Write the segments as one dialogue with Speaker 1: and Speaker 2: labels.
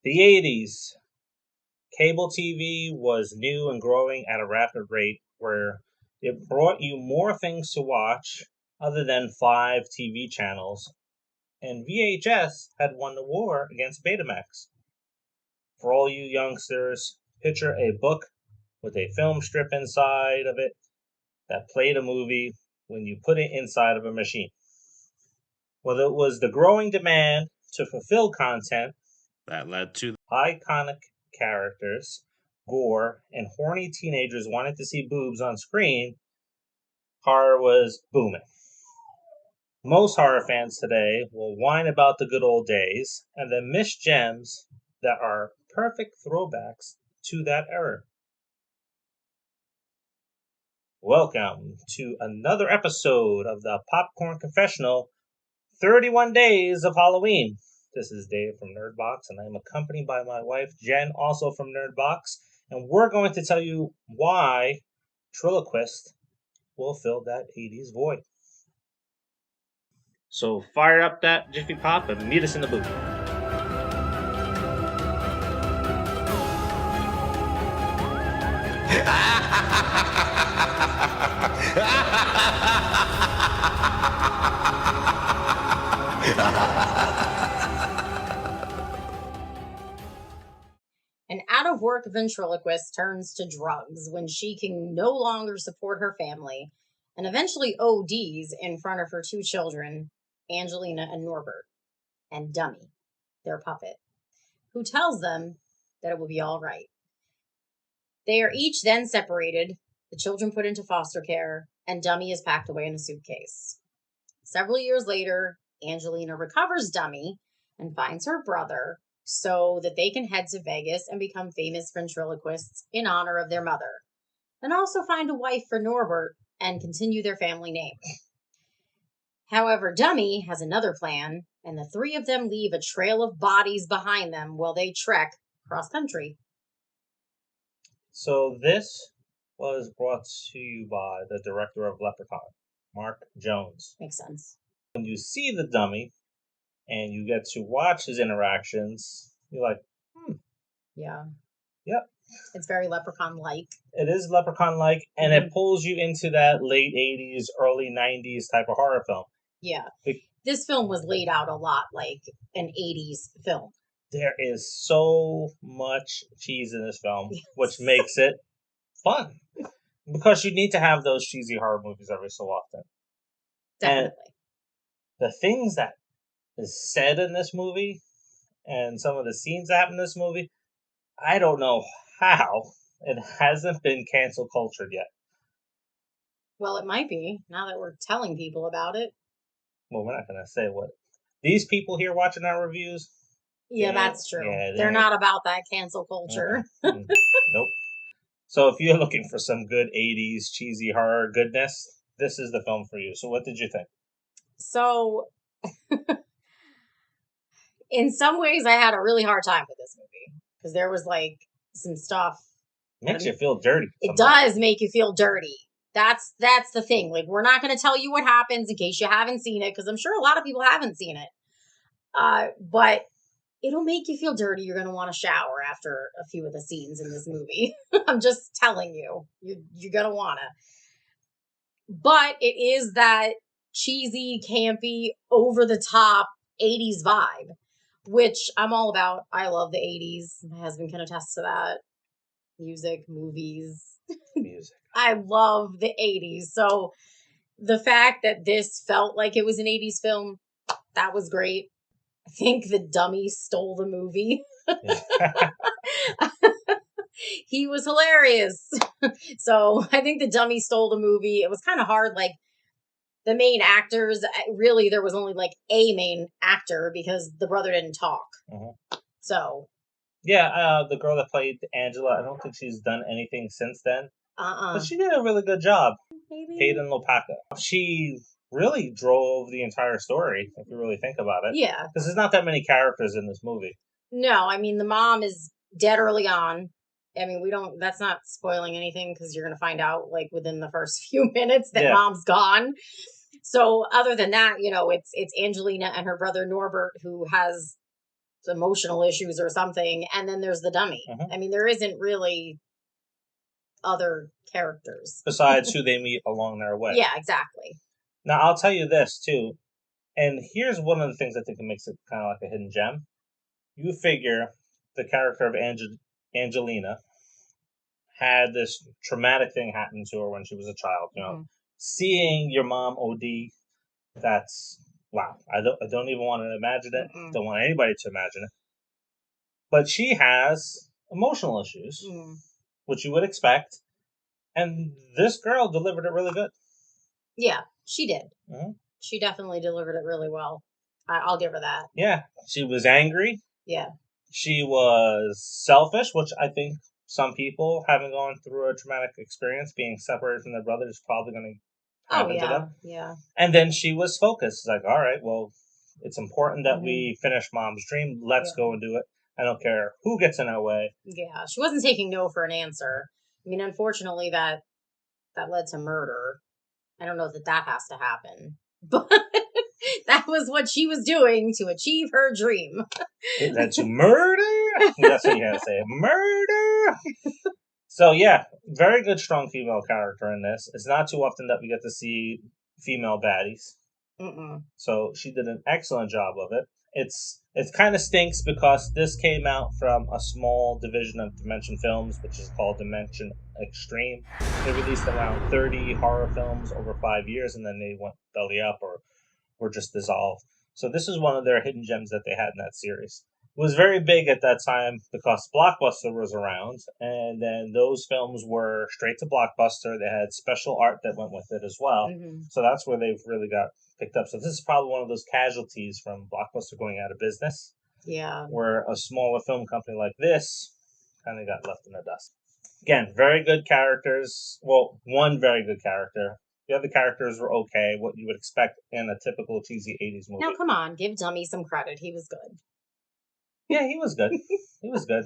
Speaker 1: The 80s. Cable TV was new and growing at a rapid rate where it brought you more things to watch other than 5 TV channels, and VHS had won the war against Betamax. For all you youngsters, picture a book with a film strip inside of it that played a movie when you put it inside of a machine. Well, it was the growing demand to fulfill content
Speaker 2: that led to
Speaker 1: iconic characters, gore, and horny teenagers wanted to see boobs on screen. Horror was booming. Most horror fans today will whine about the good old days and then miss gems that are perfect throwbacks to that era. Welcome to another episode of the Popcorn Confessional, 31 Days of Halloween. This is Dave from NERDBOX, and I'm accompanied by my wife, Jenn, also from NERDBOX, and we're going to tell you why Triloquist will fill that 80s void. So fire up that Jiffy Pop and meet us in the booth.
Speaker 3: An out-of-work ventriloquist turns to drugs when she can no longer support her family and eventually ODs in front of her 2 children, Angelina and Norbert, and Dummy, their puppet, who tells them that it will be all right. They are each then separated, the children put into foster care, and Dummy is packed away in a suitcase. Several years later, Angelina recovers Dummy and finds her brother so that they can head to Vegas and become famous ventriloquists in honor of their mother, and also find a wife for Norbert and continue their family name. However, Dummy has another plan, and the 3 of them leave a trail of bodies behind them while they trek cross country.
Speaker 1: So this was brought to you by the director of Leprechaun, Mark Jones.
Speaker 3: Makes sense.
Speaker 1: When you see the Dummy and you get to watch his interactions, you're like,
Speaker 3: Yeah.
Speaker 1: Yep.
Speaker 3: It's very Leprechaun-like.
Speaker 1: It is Leprechaun-like, and it pulls you into that late 80s, early 90s type of horror film.
Speaker 3: Yeah. This film was laid out a lot like an 80s film.
Speaker 1: There is so much cheese in this film, which makes it fun. Because you need to have those cheesy horror movies every so often.
Speaker 3: Definitely.
Speaker 1: And the things that is said in this movie and some of the scenes that happen in this movie, I don't know how it hasn't been cancel cultured yet.
Speaker 3: Well, it might be, now that we're telling people about it.
Speaker 1: Well, we're not going to say what. These people here watching our reviews.
Speaker 3: Yeah, that's true.
Speaker 1: Yeah,
Speaker 3: they're not about that cancel culture.
Speaker 1: Nope. So if you're looking for some good 80s cheesy horror goodness, this is the film for you. So what did you think?
Speaker 3: So, in some ways, I had a really hard time with this movie. Because there was, like, some stuff.
Speaker 1: Makes you feel dirty.
Speaker 3: It does make you feel dirty. That's the thing. Like, we're not going to tell you what happens in case you haven't seen it. Because I'm sure a lot of people haven't seen it. But it'll make you feel dirty. You're going to want to shower after a few of the scenes in this movie. I'm just telling you. You're going to want to. But it is that cheesy, campy, over-the-top 80s vibe, which I'm all about. I love the 80s. My husband can attest to that. Music, movies.
Speaker 1: Music.
Speaker 3: I love the 80s. So the fact that this felt like it was an 80s film, that was great. I think the Dummy stole the movie. He was hilarious. So I think the Dummy stole the movie. It was kind of hard. Like, the main actors, really, there was only like a main actor because the brother didn't talk.
Speaker 1: Mm-hmm.
Speaker 3: So.
Speaker 1: Yeah, the girl that played Angela, I don't think she's done anything since then. But she did a really good job.
Speaker 3: Maybe.
Speaker 1: Peyton Lopaka. She really drove the entire story, if you really think about it.
Speaker 3: Yeah.
Speaker 1: Because there's not that many characters in this movie.
Speaker 3: No, I mean, the mom is dead early on. I mean, that's not spoiling anything because you're going to find out like within the first few minutes that mom's gone. So other than that, it's Angelina and her brother Norbert who has emotional issues or something, and then there's the dummy.
Speaker 1: Mhm.
Speaker 3: I mean, there isn't really other characters.
Speaker 1: Besides who they meet along their way.
Speaker 3: Yeah, exactly.
Speaker 1: Now, I'll tell you this, too. And here's one of the things I think that makes it kind of like a hidden gem. You figure the character of Angelina had this traumatic thing happen to her when she was a child. You know,
Speaker 3: Mhm.
Speaker 1: seeing your mom OD, that's wow. I don't even want to imagine it.
Speaker 3: Mm-mm.
Speaker 1: Don't want anybody to imagine it. But she has emotional issues,
Speaker 3: Mm.
Speaker 1: which you would expect. And this girl delivered it really good.
Speaker 3: Yeah, she did.
Speaker 1: Mhm.
Speaker 3: She definitely delivered it really well. I'll give her that.
Speaker 1: Yeah, she was angry.
Speaker 3: Yeah.
Speaker 1: She was selfish, which I think some people having gone through a traumatic experience, being separated from their brother, is probably going to
Speaker 3: Oh,
Speaker 1: happen to
Speaker 3: yeah.
Speaker 1: them.
Speaker 3: Yeah.
Speaker 1: And then she was focused. It's like, all right, well, it's important that
Speaker 3: Mhm.
Speaker 1: we finish mom's dream. Let's
Speaker 3: Yeah.
Speaker 1: go and do it. I don't care who gets in our way.
Speaker 3: Yeah. She wasn't taking no for an answer. I mean, unfortunately, that led to murder. I don't know that has to happen, but that was what she was doing to achieve her dream.
Speaker 1: It led to murder. That's what you had to say. Murder. So yeah, very good, strong female character in this. It's not too often that we get to see female baddies.
Speaker 3: Mm-mm.
Speaker 1: So she did an excellent job of it. It kind of stinks because this came out from a small division of Dimension Films, which is called Dimension Extreme. They released around 30 horror films over 5 years, and then they went belly up or were just dissolved. So this is one of their hidden gems that they had in that series. It was very big at that time because Blockbuster was around, and then those films were straight to Blockbuster. They had special art that went with it as well.
Speaker 3: Mm-hmm.
Speaker 1: So that's where they've really got picked up. So this is probably one of those casualties from Blockbuster going out of business,
Speaker 3: Yeah.
Speaker 1: where a smaller film company like this kind of got left in the dust. Again, very good characters. Well, one very good character. The other characters were okay, what you would expect in a typical cheesy 80s movie.
Speaker 3: Now, come on, give Dummy some credit. He was good.
Speaker 1: Yeah, he was good. He was good.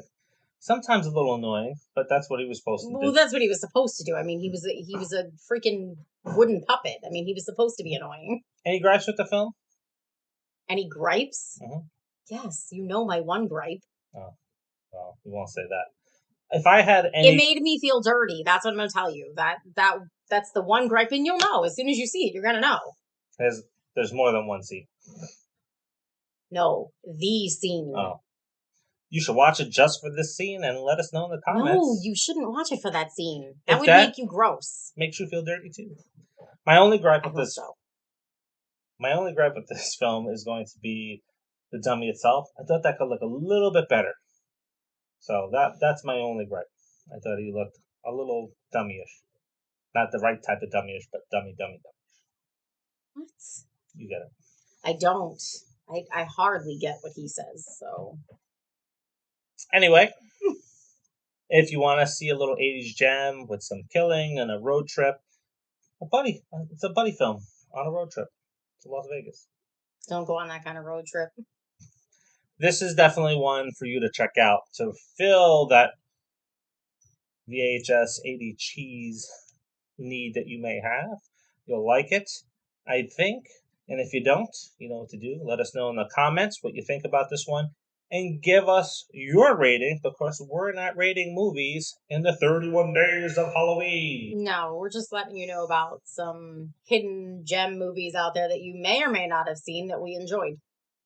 Speaker 1: Sometimes a little annoying, but that's what he was supposed to
Speaker 3: Well,
Speaker 1: do.
Speaker 3: that's what he was supposed to do. I mean, he was a freaking wooden puppet. I mean, he was supposed to be annoying.
Speaker 1: Any gripes with the film?
Speaker 3: Any gripes?
Speaker 1: Mm-hmm.
Speaker 3: Yes, you know my one gripe.
Speaker 1: Oh, well, we won't say that. If I had
Speaker 3: It
Speaker 1: any,
Speaker 3: made me feel dirty. That's what I'm gonna tell you. That's the one gripe, and you'll know as soon as you see it. You're gonna know.
Speaker 1: there's more than one scene.
Speaker 3: No, the scene.
Speaker 1: Oh, you should watch it just for this scene and let us know in the
Speaker 3: No,
Speaker 1: comments.
Speaker 3: you shouldn't watch it for that scene. That
Speaker 1: If
Speaker 3: would
Speaker 1: that
Speaker 3: make you gross.
Speaker 1: makes you feel dirty too. My only gripe
Speaker 3: I
Speaker 1: with
Speaker 3: hope
Speaker 1: this
Speaker 3: so.
Speaker 1: My only gripe with this film is going to be the dummy itself. I thought that could look a little bit better. So that's my only gripe. I thought he looked a little dummyish. Not the right type of dummyish, but dummy.
Speaker 3: What?
Speaker 1: You get it.
Speaker 3: I don't. I hardly get what he says. So
Speaker 1: Anyway, if you want to see a little 80s gem with some killing and a road trip, it's a buddy film on a road trip to Las Vegas.
Speaker 3: don't go on that kind of road trip.
Speaker 1: This is definitely one for you to check out to fill that VHS 80 cheese need that you may have. You'll like it, I think. And if you don't, you know what to do. Let us know in the comments what you think about this one. And give us your rating because we're not rating movies in the 31 days of Halloween.
Speaker 3: No, we're just letting you know about some hidden gem movies out there that you may or may not have seen that we enjoyed.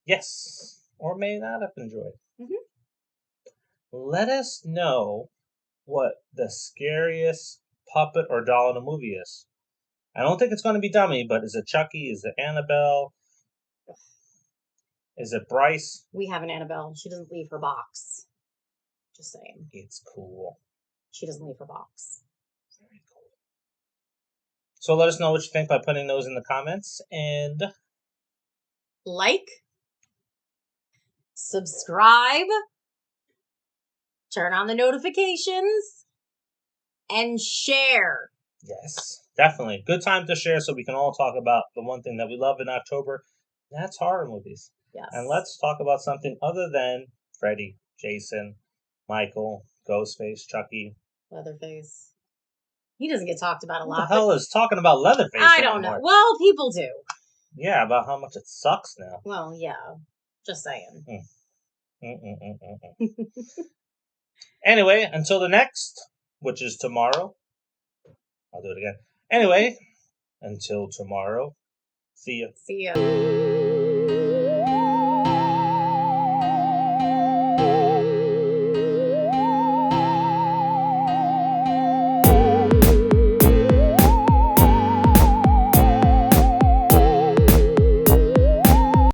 Speaker 1: Yes, or may not have enjoyed.
Speaker 3: Mhm.
Speaker 1: Let us know what the scariest puppet or doll in a movie is. I don't think it's going to be Dummy, but is it Chucky? Is it Annabelle? Is it Bryce?
Speaker 3: We have an Annabelle. She doesn't leave her box. Just saying.
Speaker 1: It's cool.
Speaker 3: She doesn't leave her box.
Speaker 1: Very cool. So let us know what you think by putting those in the comments. And
Speaker 3: Like, subscribe, turn on the notifications, and share.
Speaker 1: yes, definitely. Good time to share so we can all talk about the one thing that we love in October. That's horror movies.
Speaker 3: Yes.
Speaker 1: And let's talk about something other than Freddy, Jason, Michael, Ghostface, Chucky.
Speaker 3: Leatherface. He doesn't get talked about a
Speaker 1: Who
Speaker 3: lot.
Speaker 1: the hell is talking about Leatherface
Speaker 3: I don't know.
Speaker 1: anymore?
Speaker 3: Well, people do.
Speaker 1: Yeah, about how much it sucks now.
Speaker 3: Well, yeah. Just saying.
Speaker 1: Anyway, until the next, which is tomorrow. I'll do it again. Anyway, until tomorrow. See ya.
Speaker 3: See ya.